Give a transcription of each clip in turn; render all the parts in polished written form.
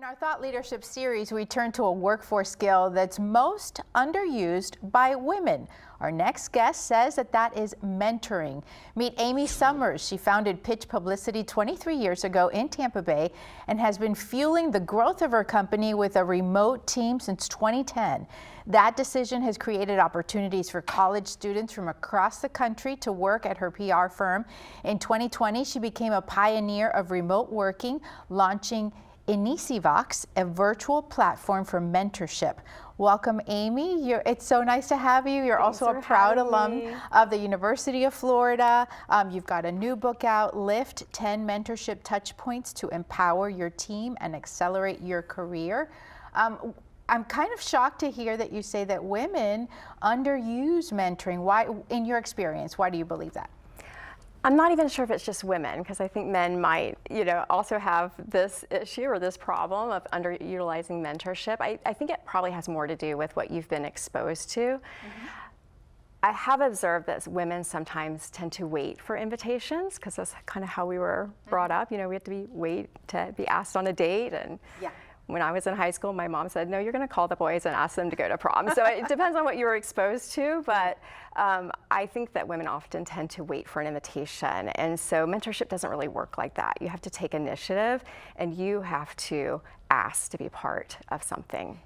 our Thought Leadership series, we turn to a workforce skill that's most underused by women. Our next guest says that is mentoring. Meet Amy Summers. She founded Pitch Publicity 23 years ago in Tampa Bay and has been fueling the growth of her company with a remote team since 2010. That decision has created opportunities for college students from across the country to work at her PR firm. In 2020, she became a pioneer of remote working, launching INICIVOX, a virtual platform for mentorship. Welcome, Amy. It's so nice to have you. You're also a proud alum of the University of Florida. You've got a new book out, Lift 10 Mentorship Touchpoints to Empower Your Team and Accelerate Your Career. I'm kind of shocked to hear that you say that women underuse mentoring. Why, in your experience, why do you believe that? I'm not even sure if it's just women, because I think men might, also have this issue or this problem of underutilizing mentorship. I think it probably has more to do with what you've been exposed to. Mm-hmm. I have observed that women sometimes tend to wait for invitations, because that's kind of how we were brought up. We have to wait to be asked on a date. And yeah. When I was in high school, my mom said, no, you're going to call the boys and ask them to go to prom. So it depends on what you were exposed to, but I think that women often tend to wait for an invitation. And so mentorship doesn't really work like that. You have to take initiative and you have to ask to be part of something.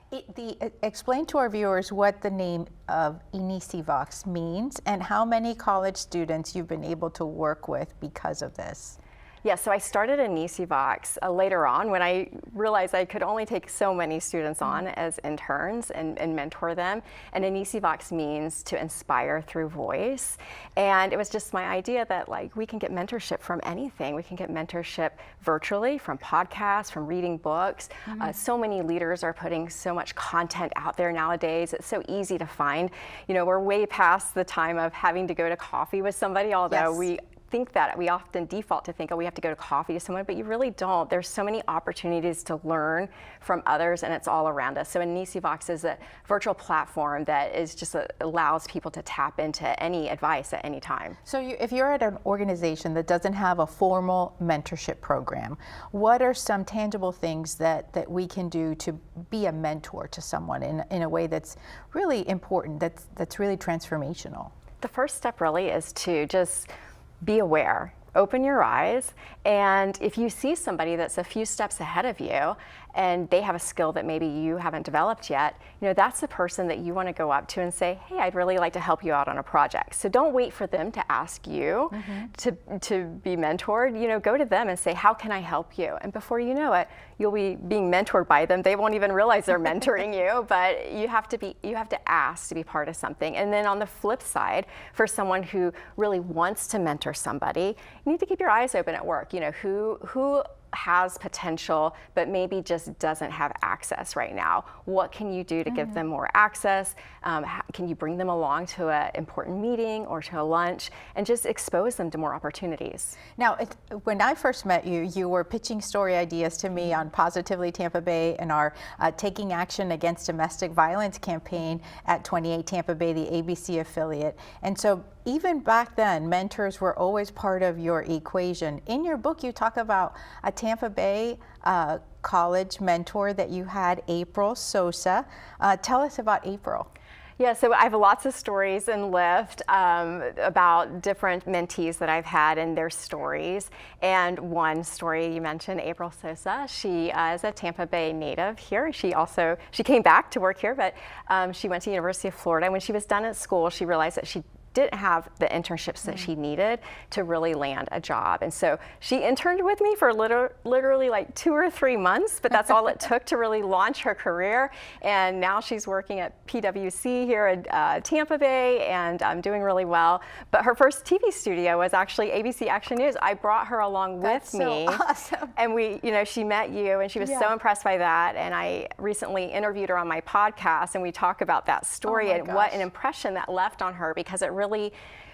Explain to our viewers what the name of INICIVOX means and how many college students you've been able to work with because of this. Yeah, so I started INICIVOX later on when I realized I could only take so many students on as interns and mentor them. And INICIVOX means to inspire through voice. And it was just my idea that we can get mentorship from anything. We can get mentorship virtually, from podcasts, from reading books. So many leaders are putting so much content out there nowadays. It's so easy to find. We're way past the time of having to go to coffee with somebody, although we think that we often default to think, oh, we have to go to coffee to someone, but you really don't. There's so many opportunities to learn from others, and it's all around us. So INICIVOX is a virtual platform that is just allows people to tap into any advice at any time. So if you're at an organization that doesn't have a formal mentorship program, what are some tangible things that we can do to be a mentor to someone in a way that's really important, that's really transformational? The first step really is to just be aware, open your eyes, and if you see somebody that's a few steps ahead of you and they have a skill that maybe you haven't developed yet, that's the person that you want to go up to and say, hey, I'd really like to help you out on a project. So don't wait for them to ask you to be mentored. Go to them and say, how can I help you? And before you know it, you'll be being mentored by them. They won't even realize they're mentoring you, but you have to ask to be part of something. And then on the flip side, for someone who really wants to mentor somebody, you need to keep your eyes open at work. Who has potential but maybe just doesn't have access right now. What can you do to give them more access? Can you bring them along to an important meeting or to a lunch and just expose them to more opportunities? Now, when I first met you, you were pitching story ideas to me on Positively Tampa Bay and our Taking Action Against Domestic Violence campaign at 28 Tampa Bay, the ABC affiliate. And so even back then, mentors were always part of your equation. In your book, you talk about a Tampa Bay college mentor that you had, April Sosa. Tell us about April. Yeah, so I have lots of stories in Lift about different mentees that I've had and their stories. And one story you mentioned, April Sosa, she is a Tampa Bay native here. She came back to work here, but she went to the University of Florida. When she was done at school, she realized that she didn't have the internships that she needed to really land a job. And so she interned with me for literally 2 or 3 months, but that's all it took to really launch her career. And now she's working at PwC here at Tampa Bay and doing really well. But her first TV studio was actually ABC Action News. I brought her along with me. Awesome. And she met you and she was so impressed by that. And I recently interviewed her on my podcast and we talk about that story and what an impression that left on her, because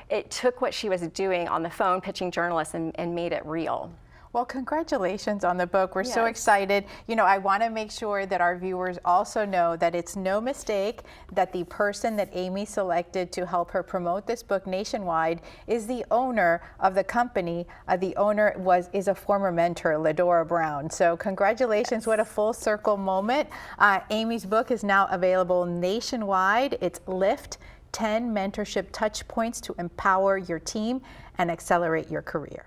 it took what she was doing on the phone pitching journalists and made it real. Well, congratulations on the book. We're so Yes. excited. You know, I want to make sure that our viewers also know that it's no mistake that the person that Amy selected to help her promote this book nationwide is the owner of the company. The owner is a former mentor, Ladora Brown. So congratulations. Yes. What a full circle moment. Amy's book is now available nationwide. It's Lift 10 Mentorship Touchpoints to Empower Your Team and Accelerate Your Career.